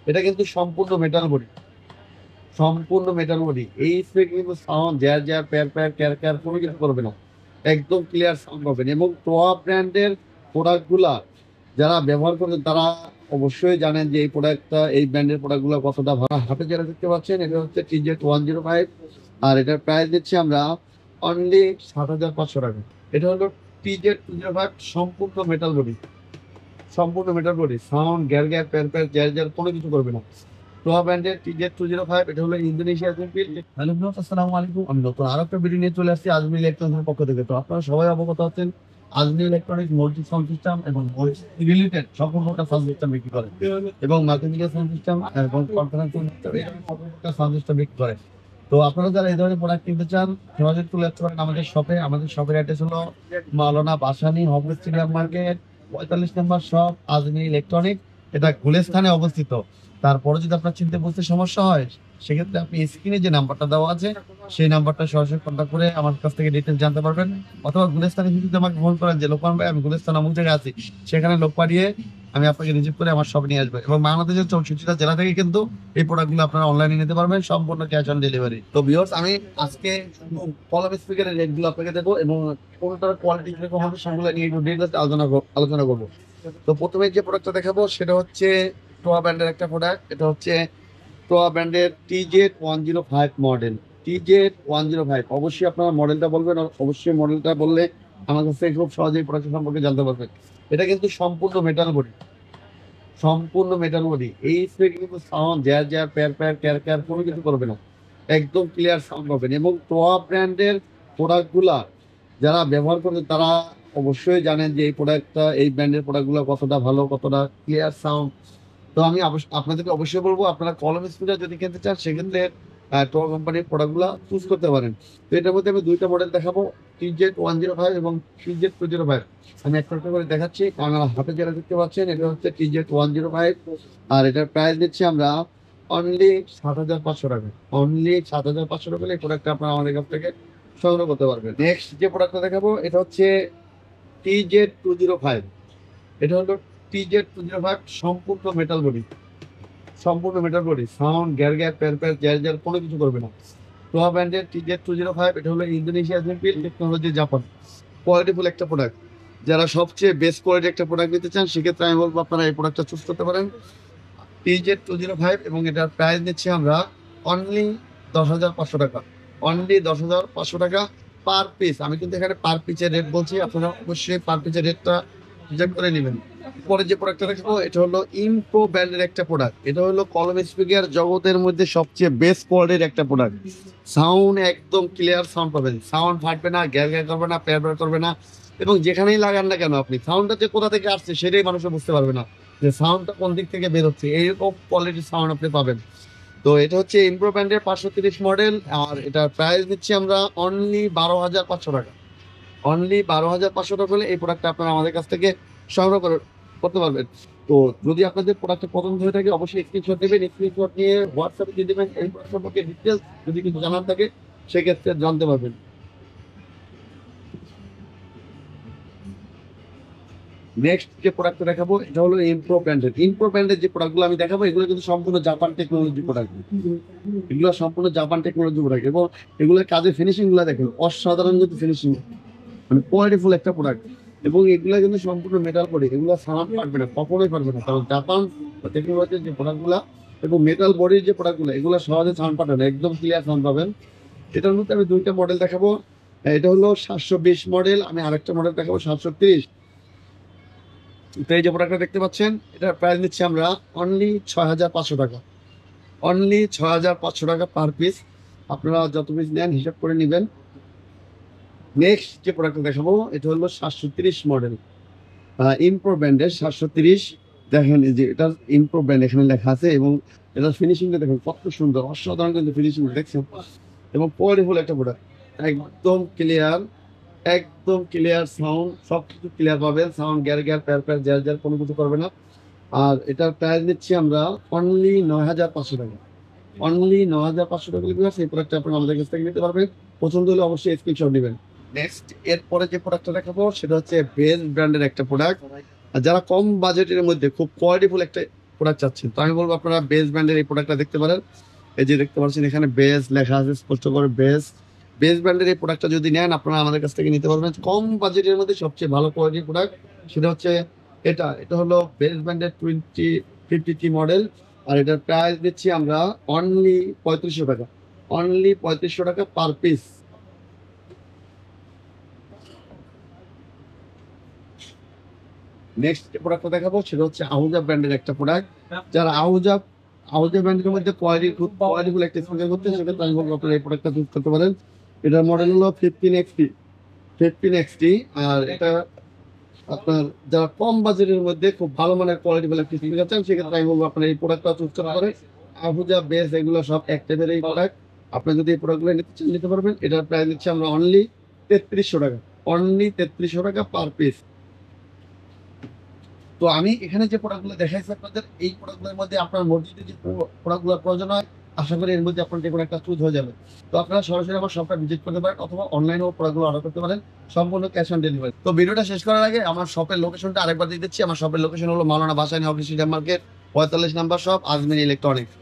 এটা কিন্তু সম্পূর্ণ মেটাল বডি, সম্পূর্ণ মেটাল বডি। এই স্পিকার কিন্তু সাউন্ড জ্যার জ্যার প্যার প্যার ক্যার ক্যার কোনো কিছু করবে না, একদম ক্লিয়ার সাউন্ড পাবেন। এবং টোয়া ব্র্যান্ডের প্রোডাক্টগুলা যারা ব্যবহার করেন তারা অবশ্যই জানেন যে এই প্রোডাক্টটা, এই ব্র্যান্ডের প্রোডাক্টগুলো কতটা ভালো। হাতে যেটা দেখতে পাচ্ছেন এটা হচ্ছে TZ105, আর এটার প্রাইস দিচ্ছি আমরা অনলি ৭,৫০০ টাকা। এটা হলো TZ205, সম্পূর্ণ মেটাল বডি, সম্পূর্ণ মেটাল বডি। সাউন্ড গ্যার গ্যার প্যার প্যার জ্যার জ্যার কোনো কিছু করবে না। টোয়া ব্র্যান্ডের TZ205, এটা হলো ইন্দোনেশিয়ার কম্পিউটার। হ্যালো ভিউয়ার্স, আসসালামু আলাইকুম। আমি নতুন আরো একটা ভিডিও নিয়ে চলে আসছি আজমি ইলেকট্রনিক্সের পক্ষ থেকে। তো আপনারা সবাই অবগত আছেন Azmi electronics multi sound system এবং রিলেটেড সকল প্রকার সাউন্ড সিস্টেম বিক্রি করে, এবং মাল্টিমিডিয়া সাউন্ড সিস্টেম এবং কনফারেন্সিং সিস্টেম এই সকল প্রকার সাউন্ড সিস্টেম বিক্রি করে। তো আপনারা যারা এই ধরনের প্রোডাক্ট কিনতে চান যোগাযোগ চলে আসতে পারেন আমাদের শপে। আমাদের শপের অ্যাড্রেস হলো মাওলানা বাসানী হক স্টেডিয়াম মার্কেট, 45 নম্বর শপ, আজমি ইলেকট্রনিক। এটা গুলিস্তানে অবস্থিত। তারপরে যদি আপনার চিনতে বুঝতে সমস্যা হয় সেক্ষেত্রে আপনি স্ক্রিনে যে নাম্বারটা দেওয়া আছে সেই নাম্বারটা সরাসরি কন্ট্যাক্ট করে আমার কাছ থেকে ডিটেলস জানতে পারবেন। অথবা গুলিস্তানে যদি আমাকে ফোন করেন যে লোকমান ভাই আমি গুলিস্তান অমুক জায়গায় আছি, সেখানে লোক পাঠিয়ে আমি আপনাকে রিসিভ করে আমার শপে নিয়ে আসবো। এবং বাংলাদেশের 64টা জেলা থেকে কিন্তু এই প্রোডাক্টগুলো আপনারা অনলাইনে নিতে পারবেন, সম্পূর্ণ ক্যাশ অন ডেলিভারি। তো ভিউয়ার্স, আমি আজকে কলম স্পিকারের রেটগুলো আপনাকে দেবো এবং কোনটার কোয়ালিটি কিরকম হবে সেগুলো নিয়ে একটু ডিটেলস আলোচনা করবো। তো প্রথমে যে প্রোডাক্টটা দেখাবো সেটা হচ্ছে টোয়া ব্র্যান্ডের একটা প্রোডাক্ট। এটা হচ্ছে টোয়া ব্র্যান্ডের TZ105 মডেল। TZ105, অবশ্যই আপনারা মডেলটা বলবেন, অবশ্যই মডেলটা বললে আমার কাছ থেকে খুব সহজেই প্রোডাক্ট সম্পর্কে জানতে পারবেন। এটা কিন্তু সম্পূর্ণ মেটাল বডি, সম্পূর্ণ মেটাল বডি। এই স্পিকার কিন্তু সাউন্ড জ্যার জ্যার প্যার প্যার ক্যার ক্যার কোনো কিছু করবে না, একদম ক্লিয়ার সাউন্ড পাবেন। এবং টোয়া ব্র্যান্ডের প্রোডাক্টগুলা যারা ব্যবহার করেন তারা অবশ্যই জানেন যে এই প্রোডাক্টটা, এই ব্র্যান্ডের প্রোডাক্টগুলো কতটা ভালো, কতটা ক্লিয়ার সাউন্ড। তো আমি আপনাদেরকে অবশ্যই বলবো আপনারা কলম স্পিকার যদি কিনতে চান সেক্ষেত্রে টোয়া কোম্পানির প্রোডাক্টগুলো চুজ করতে পারেন। তো এটার মধ্যে আমি দুইটা মডেল দেখাবো, TZ105 এবং TZ205। আমি একটা একটা করে দেখাচ্ছি, কারণ আমার হাতে যেটা দেখতে পাচ্ছেন এটা হচ্ছে TZ105, আর এটার প্রাইস দিচ্ছি আমরা অনলি ৭,৫০০ টাকা। অনলি ৭,৫০০ টাকা এই প্রোডাক্টটা আপনারা আমাদের কাছ থেকে সংগ্রহ করতে পারবেন। নেক্সট যে প্রোডাক্টটা দেখাবো এটা হচ্ছে TZ205। এটা হলো TZ205, সম্পূর্ণ মেটাল বডি, সম্পূর্ণ মেটাল বডি। সাউন্ড গ্যার গ্যার প্যার প্যার জ্যার জ্যার কোনো কিছু করবে না। টোয়া ব্র্যান্ডের TZ205, এটা হলো ইন্দোনেশিয়া টেকনোলজি জাপান, কোয়ালিটিফুল একটা প্রোডাক্ট। যারা সবচেয়ে বেস্ট কোয়ালিটি একটা প্রোডাক্ট নিতে চান সেক্ষেত্রে আমি বলবো আপনারা এই প্রোডাক্টটা চুজ করতে পারেন, TZ205। এবং এটার প্রাইস নিচ্ছি আমরা অনলি 10,500 টাকা। অনলি 10,500 টাকা পার পিস। আমি কিন্তু এখানে পার পিসের রেট বলছি, আপনারা অবশ্যই পার পিসের রেটটা চেক করে নেবেন। পরে যে প্রোডাক্টটা দেখবো এটা হলো ইমপ্রো ব্র্যান্ডের একটা প্রোডাক্ট। এটা হলো কলম স্পিকার জগতের মধ্যে সবচেয়ে বেস্ট কোয়ালিটির একটা প্রোডাক্ট। সাউন্ড একদম ক্লিয়ার সাউন্ড পাবেন, সাউন্ড ফাটবে না, গ্যার গ্যার করবে না, প্যার প্যার করবে না। এবং যেখানেই লাগান না কেন আপনি সাউন্ডটা যে কোথা থেকে আসছে সেটাই মানুষ বুঝতে পারবে না যে সাউন্ডটা কোন দিক থেকে বের হচ্ছে, এইরকম কোয়ালিটির সাউন্ড আপনি পাবেন। তো এটা হচ্ছে ইমপ্রো ব্র্যান্ডের 530 মডেল, আর এটার প্রাইস দিচ্ছি আমরা অনলি 12,500 টাকা। অনলি 12,500 টাকা হলে এই প্রোডাক্টটা আপনারা আমাদের কাছ থেকে সংগ্রহ করতে পারবেন। তো যদি আপনাদের প্রোডাক্টটা পছন্দ হয়ে থাকে অবশ্যই স্ক্রিনশট দেবেন, স্ক্রিনশট নিয়ে হোয়াটসঅ্যাপে দিয়ে দেবেন। এই প্রোডাক্ট সম্পর্কে ডিটেলস যদি কিছু জানার থাকে সেক্ষেত্রে জানতে পারবেন। নেক্সট যে প্রোডাক্টটা দেখাবো এটা হলো ইমপ্রো ব্র্যান্ডের। ইমপ্রো ব্র্যান্ডের যে প্রোডাক্টগুলো আমি দেখাবো এগুলো কিন্তু সম্পূর্ণ জাপান টেকনোলজি প্রোডাক্ট, এগুলো সম্পূর্ণ জাপান টেকনোলজি প্রোডাক্ট। এবং এগুলোর কাজের ফিনিশিং গুলো দেখেন, অসাধারণ কিন্তু ফিনিশিং, মানে কোয়ালিটিফুল একটা প্রোডাক্ট। এবং এগুলো কিন্তু সম্পূর্ণ মেটাল বডি, এগুলো সাউন্ড পারবে না, কখনোই পারবে না, কারণ জাপান টেকনোলজির যে প্রোডাক্টগুলো এবং মেটাল বডির যে প্রোডাক্টগুলো এগুলো সহজে সাউন্ড পাবে না, একদম ক্লিয়ার সাউন্ড পাবেন। এটার মধ্যে আমি দুইটা মডেল দেখাবো, এটা হলো 720 মডেল, আমি আরেকটা মডেল দেখাবো 730। তো এই যে প্রোডাক্টটা দেখতে পাচ্ছেন এটার প্রাইস নিচ্ছি আমরা অনলি 6,500 টাকা। অনলি 6,500 টাকা পার পিস। আপনারা যত পিস নেন হিসাব করে নেবেন। নেক্সট যে প্রোডাক্টটা দেখাবো এটা হলো 730 মডেল, ইমপ্রো ব্র্যান্ডের 730। দেখেন এই যে এটা ইমপ্রো ব্র্যান্ড এখানে লেখা আছে, এবং এটার ফিনিশিংটা দেখেন কত সুন্দর, অসাধারণ কিন্তু ফিনিশিং দেখছেন। এবং কোয়ালিটিফুল একটা প্রোডাক্ট, একদম ক্লিয়ার, একদম ক্লিয়ার সাউন্ড, সব কিছু ক্লিয়ার পাবেন। সাউন্ড গ্যার গ্যার প্যার প্যার জ্যার জ্যার কোনো কিছু করবে না। আর এটার প্রাইস নিচ্ছি আমরা অনলি 9,500 টাকা। অনলি 9,500 টাকা এই প্রোডাক্টটা আপনি আমাদের কাছ থেকে নিতে পারবেন। পছন্দ হলে অবশ্যই স্ক্রিনশট নেবেন। নেক্সট এরপরে যে প্রোডাক্টটা দেখাবো সেটা হচ্ছে বেস্ট ব্র্যান্ডের একটা প্রোডাক্ট। আর যারা কম বাজেটের মধ্যে খুব কোয়ালিটিফুল একটা প্রোডাক্ট চাচ্ছেন, তো আমি বলবো আপনারা বেস ব্র্যান্ডের এই প্রোডাক্টটা দেখতে পারেন। এই যে দেখতে পাচ্ছেন এখানে বেস লেখা আছে স্পষ্ট করে, বেস বেস ব্র্যান্ডের এই প্রোডাক্টটা যদি নেন আপনারা আমাদের কাছ থেকে নিতে পারবেন কম বাজেটের মধ্যে সবচেয়ে ভালো কোয়ালিটির প্রোডাক্ট। সেটা হচ্ছে এটা হলো বেস ব্র্যান্ডের 2053 মডেল। আর এটার প্রাইস দিচ্ছি আমরা অনলি 3500 টাকা, অনলি 3500 টাকা পার পিস। নেক্সট প্রোডাক্টটা দেখাবো সেটা হচ্ছে আহুজা ব্র্যান্ডের একটা প্রোডাক্ট। যারা আহুজা আহুজা ব্র্যান্ডের মধ্যে কোয়ালিটিফুল একটা স্পিকার করতে, সেক্ষেত্রে আমি বলবো আপনারা এই প্রোডাক্টটা চুজ করতে পারেন। এটার মডেল হলো 15XT। আর এটা আপনার যারা কম বাজেটের মধ্যে খুব ভালো মানের কোয়ালিটিফুল একটা স্পিকার চান, সেক্ষেত্রে আমি বলবো আপনারা এই প্রোডাক্টটা চুজ করতে পারেন। আহুজা বেস এগুলো সব এক টাইপের এই প্রোডাক্ট। আপনি যদি এই প্রোডাক্টগুলো নিতে চান নিতে পারবেন। এটার প্রাইস দিচ্ছি আমরা অনলি 3300 টাকা, অনলি 3300 টাকা পার পিস। তো আমি এখানে যে প্রোডাক্টগুলো দেখাইছি আপনাদের, এই প্রোডাক্টগুলোর মধ্যে আপনার মসজিদে যে প্রোডাক্টগুলোর প্রয়োজন হয়, আশা করি এর মধ্যে আপনার যে কোনো একটা চুজ হয়ে যাবে। তো আপনারা সরাসরি আমার শপটা ভিজিট করতে পারেন অথবা অনলাইনেও প্রোডাক্টগুলো অর্ডার করতে পারেন, সম্পূর্ণ ক্যাশ অন ডেলিভারি। তো ভিডিওটা শেষ করার আগে আমার শপের লোকেশনটা আরেকবার দিয়ে দিচ্ছি। আমার শপের লোকেশন হলো Maulana Bhasani office market, 45 number shop, Ajmir electronics.